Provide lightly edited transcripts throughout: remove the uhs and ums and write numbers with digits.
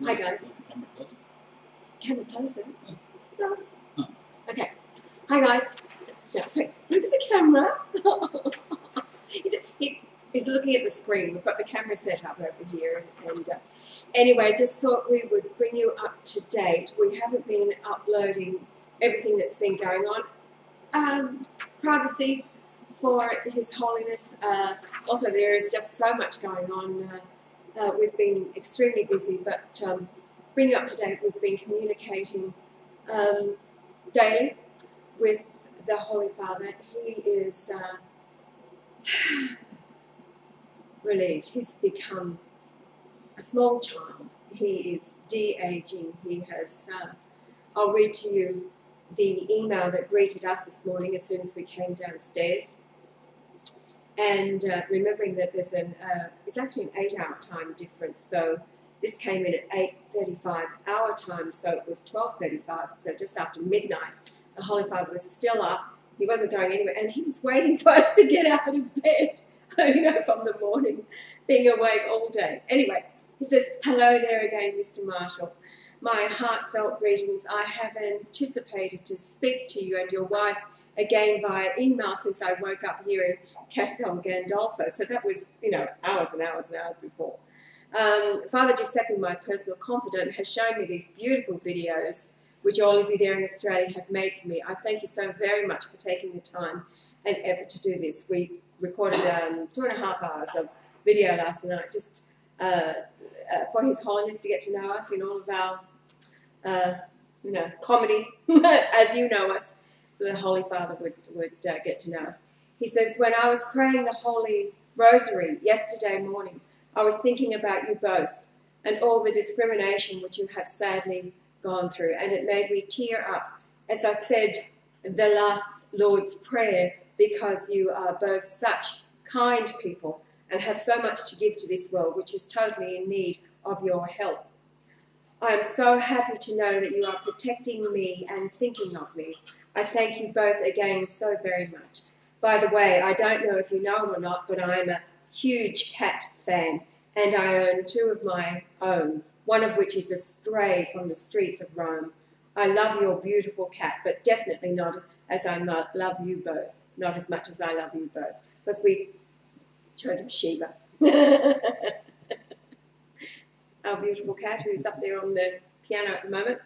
Hi guys. Camera closer. No. Okay. Hi guys. Yeah, so look at the camera. He's looking at the screen. We've got the camera set up over here. And anyway, just thought we would bring you up to date. We haven't been uploading everything that's been going on. Privacy for His Holiness. Also, there is just so much going on. We've been extremely busy, but bring you up to date. We've been communicating daily with the Holy Father. He is relieved. He's become a small child. He is de-aging. He has, I'll read to you the email that greeted us this morning as soon as we came downstairs. And remembering that there's it's actually an 8-hour time difference. So this came in at 8:35 our time, so it was 12:35, so just after midnight. The Holy Father was still up. He wasn't going anywhere, and he was waiting for us to get out of bed, from the morning, being awake all day. Anyway, he says, "Hello there again, Mr. Marshall. My heartfelt greetings. I have anticipated to speak to you and your wife again via email since I woke up here in Castel Gandolfo." So that was, hours and hours and hours before. Father Giuseppe, my personal confidant, has shown me these beautiful videos which all of you there in Australia have made for me. I thank you so very much for taking the time and effort to do this. We recorded 2.5 hours of video last night just for His Holiness to get to know us in all of our, comedy, as you know us. The Holy Father would get to know us. He says, "When I was praying the Holy Rosary yesterday morning, I was thinking about you both and all the discrimination which you have sadly gone through, and it made me tear up as I said the last Lord's Prayer, because you are both such kind people and have so much to give to this world, which is totally in need of your help. I am so happy to know that you are protecting me and thinking of me. I thank you both again so very much. By the way, I don't know if you know or not, but I'm a huge cat fan, and I own 2 of my own, one of which is a stray from the streets of Rome. I love your beautiful cat, but definitely not as I love you both. Not as much as I love you both, because we showed him Sheba. Our beautiful cat who's up there on the piano at the moment.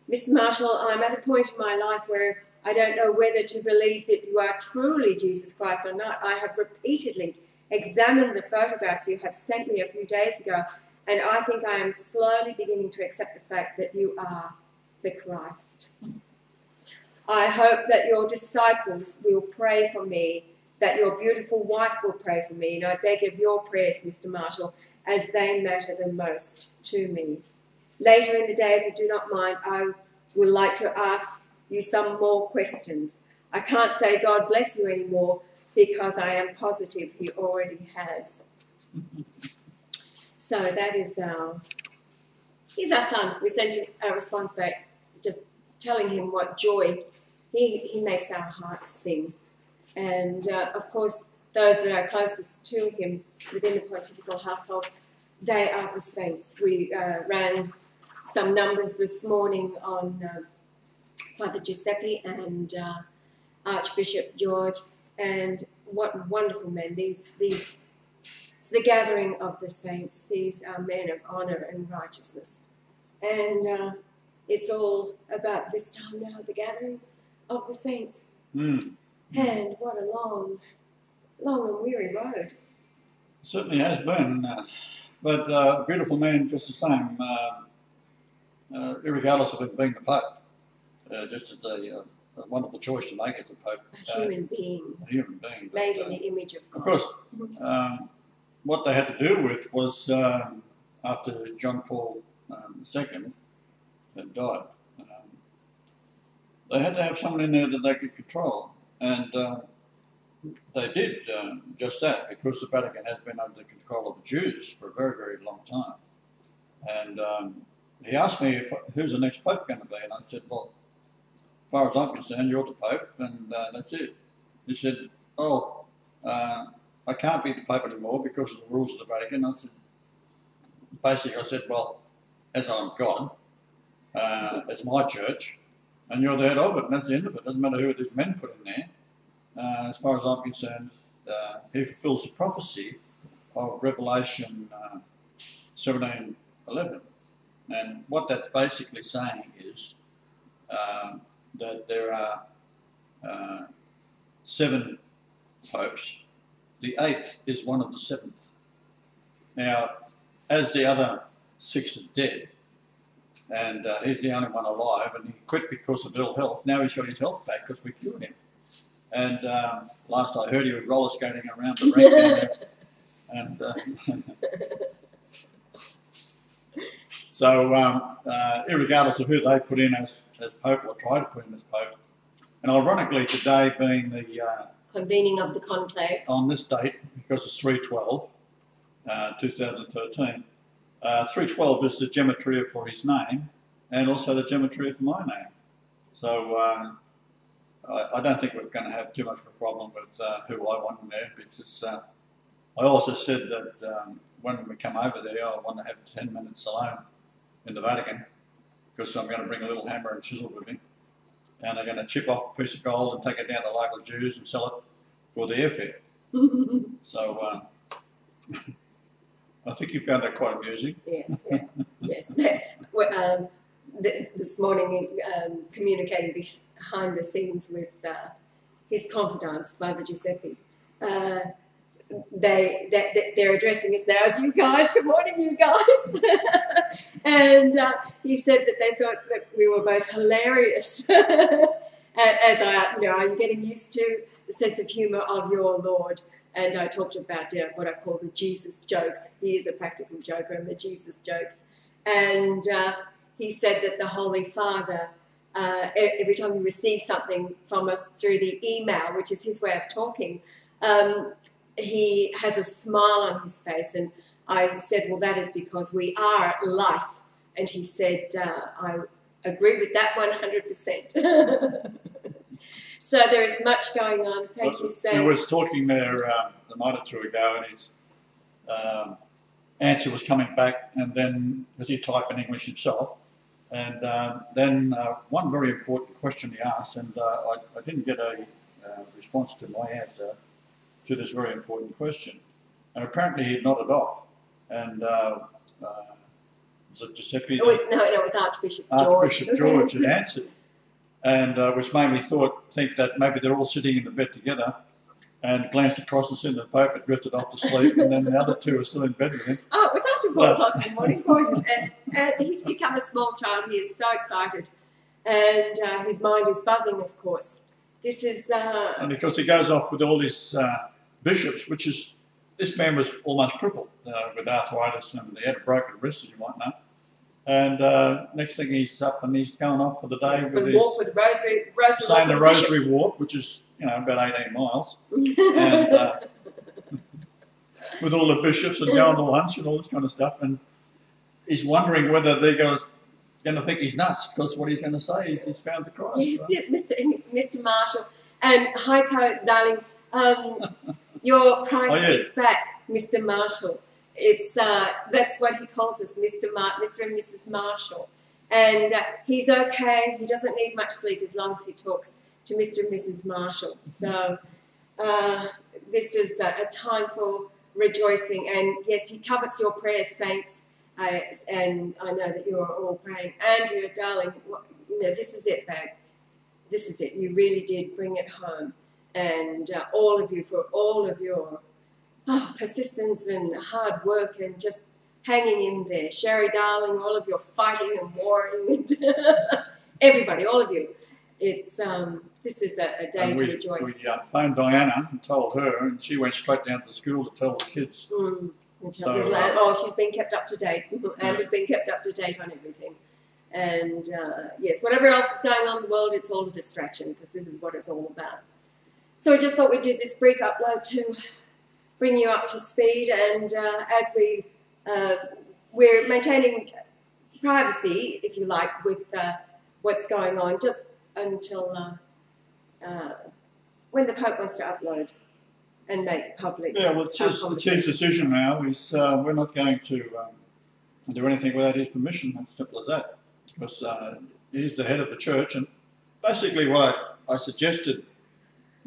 Mr. Marshall, I'm at a point in my life where I don't know whether to believe that you are truly Jesus Christ or not. I have repeatedly examined the photographs you have sent me a few days ago, and I think I am slowly beginning to accept the fact that you are the Christ. I hope that your disciples will pray for me, that your beautiful wife will pray for me, and I beg of your prayers, Mr. Marshall, as they matter the most to me. Later in the day, if you do not mind, I would like to ask you some more questions. I can't say God bless you anymore because I am positive He already has." So that is he's our son. We sent him a response back just telling him what joy he makes our hearts sing. And of course, those that are closest to him within the pontifical household, they are the saints. We ran some numbers this morning on Father Giuseppe and Archbishop George, and what wonderful men. It's the gathering of the saints. These are men of honour and righteousness. And it's all about this time now, the gathering of the saints. And what a long and weary road. Certainly has been, but beautiful man just the same, regardless of it being the Pope, just as a wonderful choice to make as a Pope. A human being. A human being. Made in the image of God. Of course, what they had to deal with was, after John Paul II had died, they had to have someone in there that they could control. And they did just that, because the Vatican has been under the control of the Jews for a very, very long time. And he asked me who's the next Pope going to be, and I said, well, as far as I'm concerned, you're the Pope, and that's it. He said, oh, I can't be the Pope anymore because of the rules of the Vatican. I said, basically, I said, well, as I'm God, as my church, and you're the head of it, and that's the end of it. Doesn't matter who these men put in there. As far as I'm concerned, he fulfills the prophecy of Revelation 17:11. And what that's basically saying is that there are 7 popes. The 8th is one of the 7th. Now, as the other 6 are dead, and he's the only one alive, and he quit because of ill health. Now he's got his health back because we cured him. And last I heard, he was roller skating around the rink down there. And so, irregardless of who they put in as Pope or try to put in as Pope, and ironically today being the convening of the conclave on this date, because it's 3/12, 2013. 312 is the gematria for his name, and also the gematria for my name. So I don't think we're going to have too much of a problem with who I want in there, because I also said that when we come over there, I want to have 10 minutes alone in the Vatican, because I'm going to bring a little hammer and chisel with me, and they're going to chip off a piece of gold and take it down to local Jews and sell it for the airfare. So I think you found that quite amusing. Yes, yeah, yes. This morning, communicating behind the scenes with his confidants, Father Giuseppe. They're addressing us now as you guys. Good morning, you guys. And he said that they thought that we were both hilarious. As are you getting used to the sense of humour of your Lord? And I talked about what I call the Jesus jokes. He is a practical joker, and the Jesus jokes. And he said that the Holy Father, every time he receives something from us through the email, which is his way of talking, he has a smile on his face. And I said, well, that is because we are life. And he said, I agree with that 100%. So there is much going on. Thank you, Sam. I was talking there a night or two ago, and his answer was coming back, and then, because he typed in English himself, and then one very important question he asked, and I didn't get a response to my answer to this very important question. And apparently he nodded off, and was it Giuseppe? No, it was Archbishop George. Archbishop George had answered. And which made me think that maybe they're all sitting in the bed together, and glanced across and seen the Pope had drifted off to sleep, and then the other 2 are still in bed with him. Oh, it was after 4 o'clock in the morning for him. And he's become a small child. He is so excited. And his mind is buzzing, of course. This is... And because he goes off with all his bishops, which is... This man was almost crippled with arthritis, and he had a broken wrist, as you might know. And next thing he's up and he's going off for the day with his... walk with Rosary saying the Rosary Walk, which is, about 18 miles. And with all the bishops and going to lunch and all this kind of stuff. And he's wondering whether they're going to think he's nuts, because what he's going to say is he's found the Christ. Yes, right? yes, Mr. Marshall. And Heiko, darling, your prize is back, Mr. Marshall. It's that's what he calls us, Mr. and Mrs. Marshall. And he's okay. He doesn't need much sleep as long as he talks to Mr. and Mrs. Marshall. So this is a time for rejoicing. And yes, he covets your prayers, saints. And I know that you are all praying. Andrea, darling, this is it, babe. This is it. You really did bring it home. And all of you, for all of your persistence and hard work and just hanging in there. Sherry, darling, all of your fighting and warring, and everybody, all of you. It's this is a day to rejoice. We phoned Diana and told her, and she went straight down to the school to tell the kids. She's been kept up to date. Amber's been kept up to date on everything. And yes, whatever else is going on in the world, it's all a distraction, because this is what it's all about. So I just thought we'd do this brief upload to bring you up to speed, and as we're maintaining privacy, if you like, with what's going on, just until when the Pope wants to upload and make it public. Yeah, well, it's his decision now. We're not going to do anything without his permission. As simple as that. Because he's the head of the church, and basically what I suggested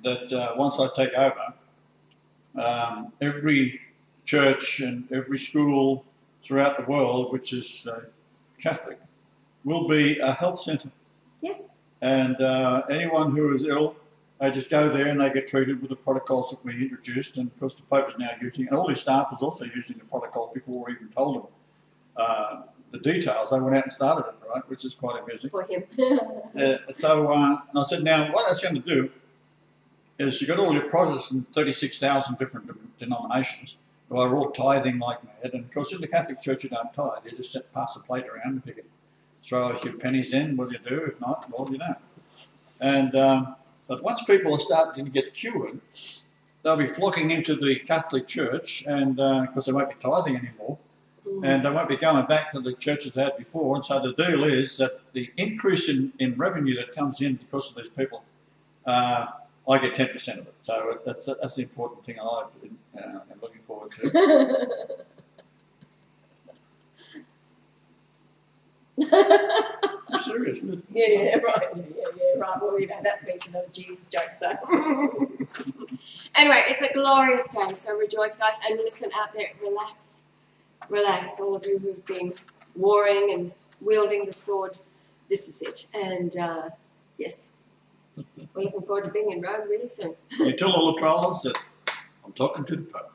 that once I take over, every church and every school throughout the world which is Catholic will be a health centre. Yes. And anyone who is ill, they just go there and they get treated with the protocols that we introduced, and of course the Pope is now using, and all his staff is also using the protocol before we even told them the details. They went out and started it, right, which is quite amusing. For him. And I said, now what that's going to do is you've got all your Protestant 36,000 different denominations who are all tithing like mad, and of course in the Catholic Church you don't tithe, you just pass a plate around, if you can throw a few pennies in, well you do, if not, well you don't. And but once people are starting to get cured, they'll be flocking into the Catholic Church, and because they won't be tithing anymore, and they won't be going back to the churches they had before. And so the deal is that the increase in revenue that comes in because of these people, I get 10% of it. So that's the important thing I'm looking forward to. I'm serious. Yeah, right. Yeah, right. Well, you know, that makes another Jesus joke, so. Anyway, it's a glorious day, so rejoice, guys. And listen out there, relax. Relax, all of you who've been warring and wielding the sword. This is it. And, yes, we're looking forward to being in Rome really soon. You tell all the trolls that I'm talking to the Pope.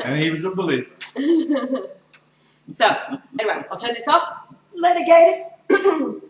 And he was a believer. So, anyway, I'll turn this off. Litigators.